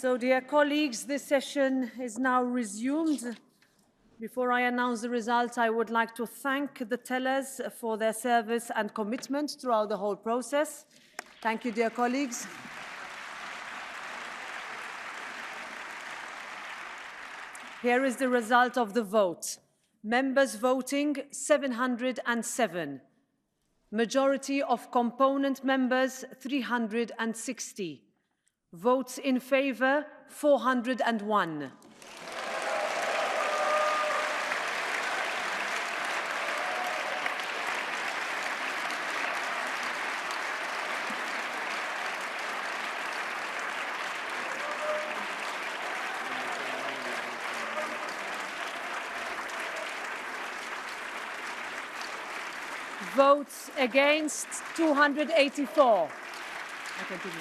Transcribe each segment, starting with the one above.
So, dear colleagues, this session is now resumed. Before I announce the results, I would like to thank the tellers for their service and commitment throughout the whole process. Thank you, dear colleagues. Here is the result of the vote. Members voting 707. Majority of component members 360. Votes in favour 401. Votes against 284. I continue.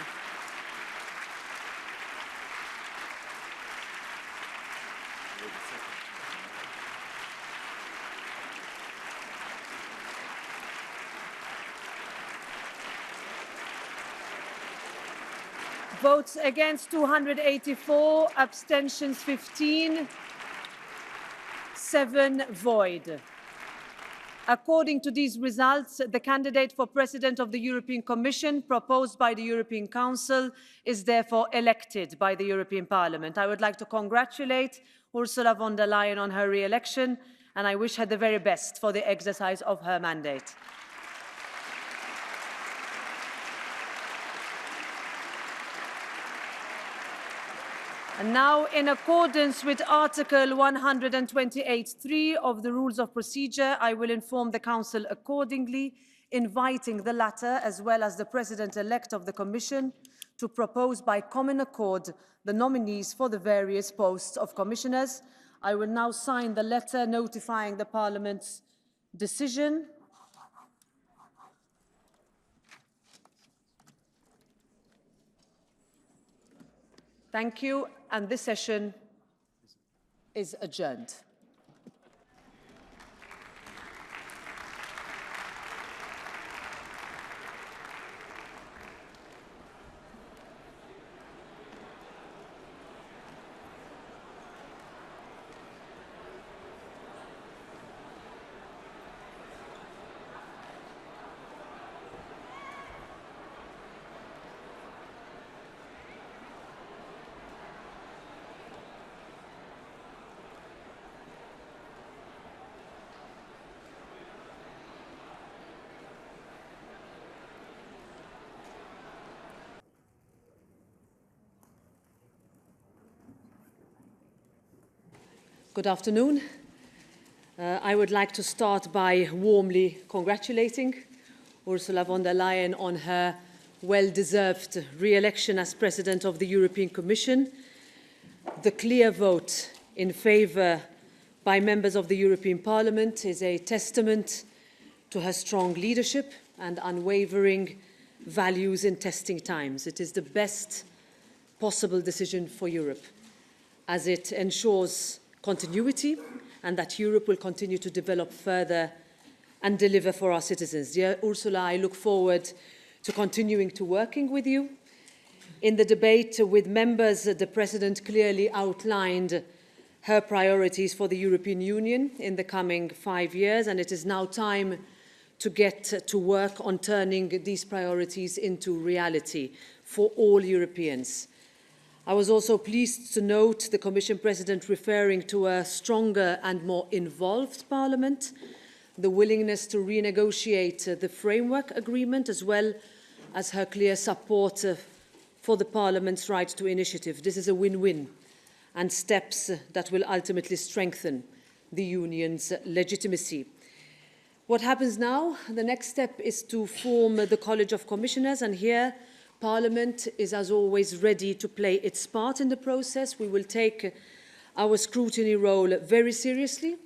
Votes against 284, abstentions 15, 7 void. According to these results, the candidate for President of the European Commission proposed by the European Council is therefore elected by the European Parliament. I would like to congratulate Ursula von der Leyen on her re-election, and I wish her the very best for the exercise of her mandate. And now, in accordance with Article 128(3) of the Rules of Procedure, I will inform the Council accordingly, inviting the latter, as well as the President-elect of the Commission, to propose by common accord the nominees for the various posts of Commissioners. I will now sign the letter notifying the Parliament's decision. Thank you, and this session is adjourned. Good afternoon. I would like to start by warmly congratulating Ursula von der Leyen on her well-deserved re-election as President of the European Commission. The clear vote in favour by members of the European Parliament is a testament to her strong leadership and unwavering values in testing times. It is the best possible decision for Europe, as it ensures continuity and that Europe will continue to develop further and deliver for our citizens. Dear Ursula, I look forward to continuing to working with you. In the debate with members, the President clearly outlined her priorities for the European Union in the coming 5 years, and it is now time to get to work on turning these priorities into reality for all Europeans. I was also pleased to note the Commission President referring to a stronger and more involved Parliament, the willingness to renegotiate the framework agreement, as well as her clear support for the Parliament's right to initiative. This is a win-win and steps that will ultimately strengthen the Union's legitimacy. What happens now? The next step is to form the College of Commissioners, and here Parliament is, as always, ready to play its part in the process. We will take our scrutiny role very seriously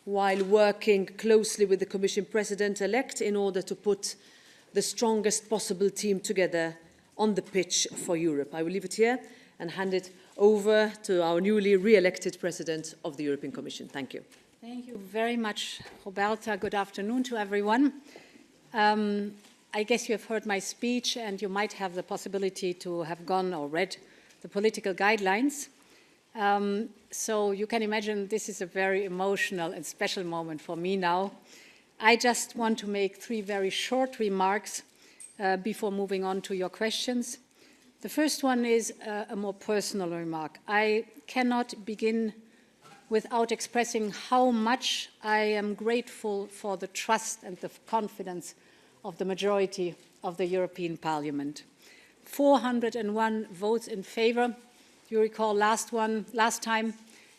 while working closely with the Commission President-elect in order to put the strongest possible team together on the pitch for Europe. I will leave it here and hand it over to our newly re-elected President of the European Commission. Thank you. Thank you very much, Roberta. Good afternoon to everyone. I guess you have heard my speech, and you might have the possibility to have gone or read the political guidelines. So you can imagine this is a very emotional and special moment for me now. I just want to make 3 very short remarks before moving on to your questions. The first one is a more personal remark. I cannot begin without expressing how much I am grateful for the trust and the confidence of the majority of the European Parliament. 401 votes in favour. You recall last time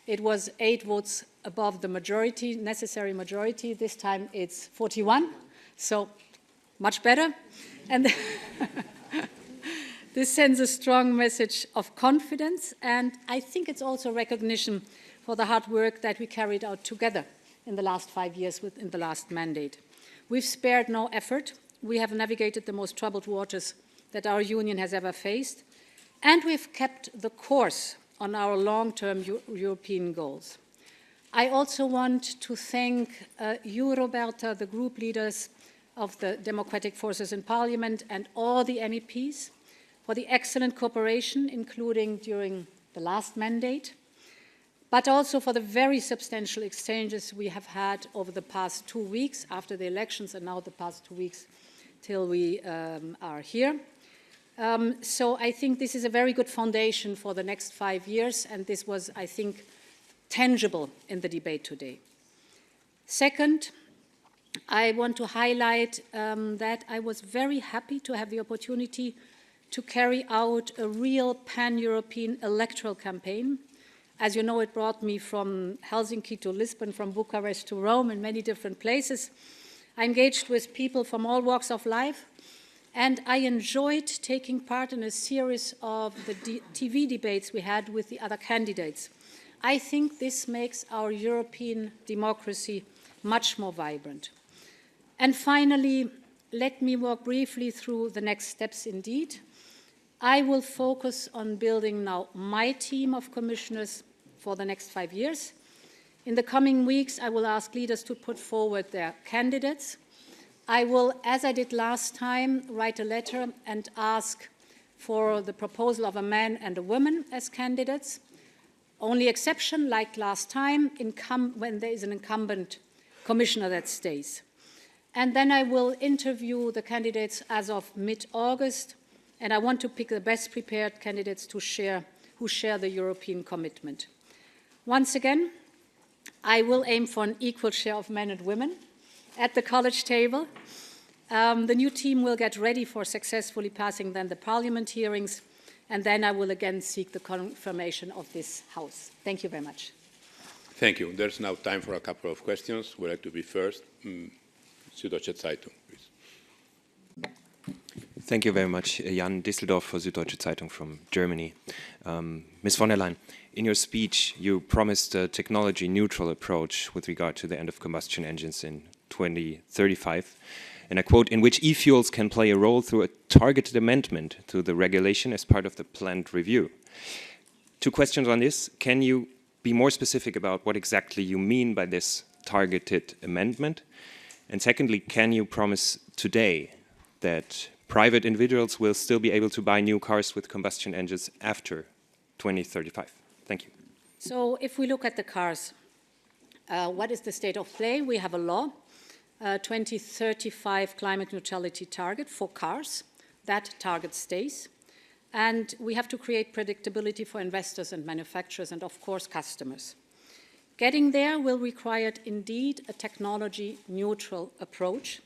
it was 8 votes above the majority, necessary majority. This time it's 41, so much better. And this sends a strong message of confidence, and I think it's also recognition for the hard work that we carried out together in the last 5 years within the last mandate. We've spared no effort. We have navigated the most troubled waters that our union has ever faced, and we've kept the course on our long-term European goals. I also want to thank you, Roberta, the group leaders of the democratic forces in Parliament, and all the MEPs for the excellent cooperation, including during the last mandate, but also for the very substantial exchanges we have had over the past 2 weeks after the elections, and now the past 2 weeks till we are here. So I think this is a very good foundation for the next 5 years, and this was, I think, tangible in the debate today. Second, I want to highlight that I was very happy to have the opportunity to carry out a real pan-European electoral campaign. As you know, it brought me from Helsinki to Lisbon, from Bucharest to Rome, and many different places. I engaged with people from all walks of life, and I enjoyed taking part in a series of the TV debates we had with the other candidates. I think this makes our European democracy much more vibrant. And finally, let me walk briefly through the next steps indeed. I will focus on building now my team of commissioners for the next 5 years. In the coming weeks, I will ask leaders to put forward their candidates. I will, as I did last time, write a letter and ask for the proposal of a man and a woman as candidates. Only exception, like last time, when there is an incumbent commissioner that stays. And then I will interview the candidates as of mid-August, and I want to pick the best prepared candidates who share the European commitment. Once again, I will aim for an equal share of men and women at the college table. The new team will get ready for successfully passing then the Parliament hearings, and then I will again seek the confirmation of this House. Thank you very much. Thank you. There's now time for a couple of questions. Would like to be first. Süddeutsche Zeitung, please. Thank you very much. Jan Disseldorf for Süddeutsche Zeitung from Germany. Ms. von der Leyen, in your speech, you promised a technology-neutral approach with regard to the end of combustion engines in 2035, and I quote, in which e-fuels can play a role through a targeted amendment to the regulation as part of the planned review. 2 questions on this. Can you be more specific about what exactly you mean by this targeted amendment? And secondly, can you promise today that private individuals will still be able to buy new cars with combustion engines after 2035? Thank you. So if we look at the cars, what is the state of play? We have a law, 2035 climate neutrality target for cars. That target stays. And we have to create predictability for investors and manufacturers and, of course, customers. Getting there will require, indeed, a technology-neutral approach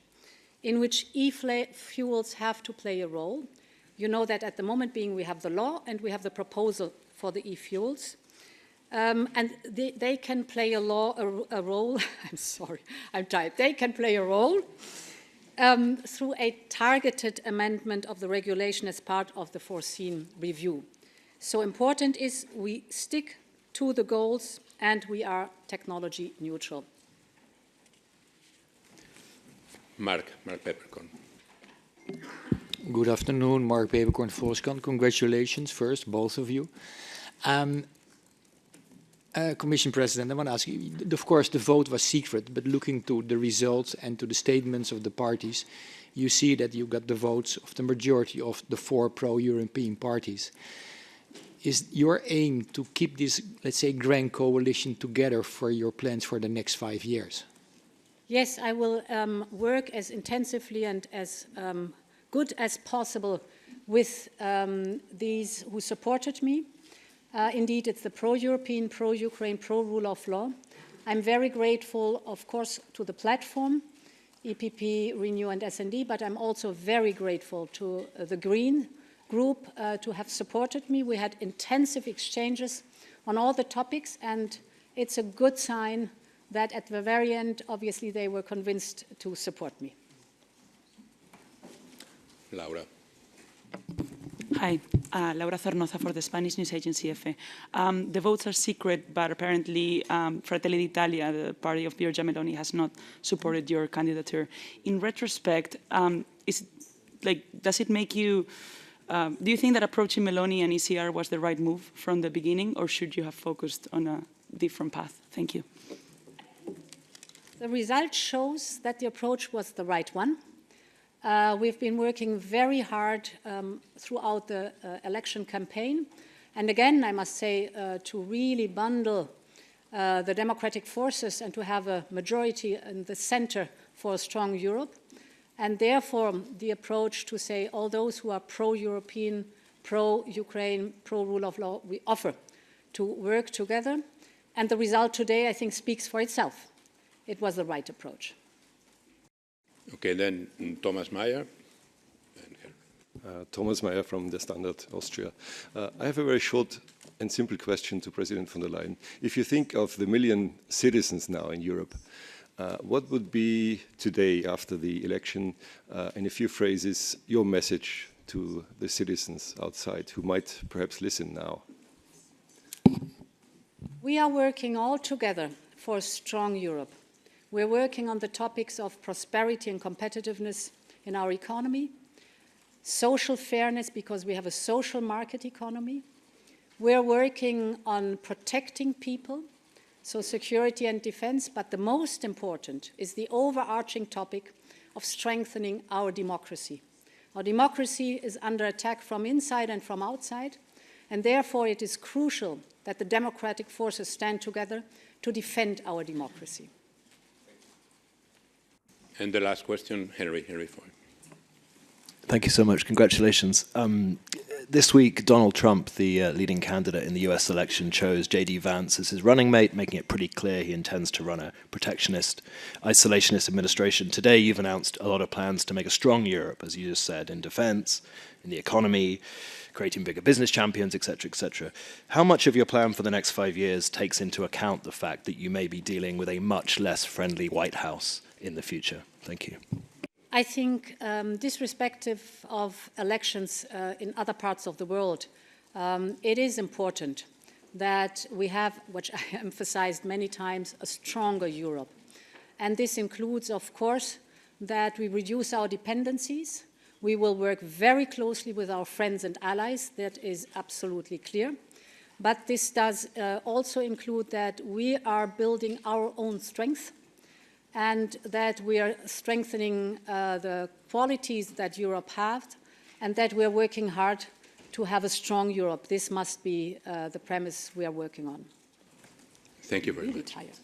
in which e-fuels have to play a role. You know that at the moment we have the law and we have the proposal for the e-fuels. And they can play a role, I'm sorry, I'm tired. They can play a role through a targeted amendment of the regulation as part of the foreseen review. So important is we stick to the goals and we are technology neutral. Mark Peppercorn. Good afternoon, Mark Peppercorn, Volkskrant. Congratulations first, both of you. Commission President, I want to ask you, of course the vote was secret, but looking to the results and to the statements of the parties, you see that you got the votes of the majority of the 4 pro-European parties. is your aim to keep this, let's say, grand coalition together for your plans for the next 5 years? Yes, I will work as intensively and as good as possible with these who supported me. Indeed, it's the pro-European, pro-Ukraine, pro-rule of law. I'm very grateful, of course, to the platform, EPP, Renew and SD, but I'm also very grateful to the Green group to have supported me. We had intensive exchanges on all the topics, and it's a good sign that at the very end, obviously, they were convinced to support me. Laura. Hi, Laura Zornoza for the Spanish news agency EFE. The votes are secret, but apparently Fratelli d'Italia, the party of Giorgia Meloni, has not supported your candidature. In retrospect, does it make you, do you think that approaching Meloni and ECR was the right move from the beginning, or should you have focused on a different path? Thank you. The result shows that the approach was the right one. We've been working very hard throughout the election campaign. And again, I must say, to really bundle the democratic forces and to have a majority in the center for a strong Europe. And therefore, the approach to say all those who are pro-European, pro-Ukraine, pro-rule of law, we offer to work together. And the result today, I think, speaks for itself. It was the right approach. Okay, then Thomas Meyer. Thomas Meyer from the Standard, Austria. I have a very short and simple question to President von der Leyen. If you think of the million citizens now in Europe, what would be today, after the election, in a few phrases, your message to the citizens outside who might perhaps listen now? We are working all together for a strong Europe. We're working on the topics of prosperity and competitiveness in our economy, social fairness because we have a social market economy. We're working on protecting people, so security and defense, but the most important is the overarching topic of strengthening our democracy. Our democracy is under attack from inside and from outside, and therefore it is crucial that the democratic forces stand together to defend our democracy. And the last question, Henry Ford. Thank you so much. Congratulations. This week, Donald Trump, the leading candidate in the US election, chose J.D. Vance as his running mate, making it pretty clear he intends to run a protectionist, isolationist administration. Today, you've announced a lot of plans to make a strong Europe, as you just said, in defense, in the economy, creating bigger business champions, etc., etc. How much of your plan for the next 5 years takes into account the fact that you may be dealing with a much less friendly White House in the future? Thank you. I think, irrespective of elections in other parts of the world, it is important that we have, which I emphasized many times, a stronger Europe. And this includes, of course, that we reduce our dependencies. We will work very closely with our friends and allies. That is absolutely clear. But this does also include that we are building our own strength, and that we are strengthening the qualities that Europe has, and that we are working hard to have a strong Europe. This must be the premise we are working on. Thank you very much. Tired.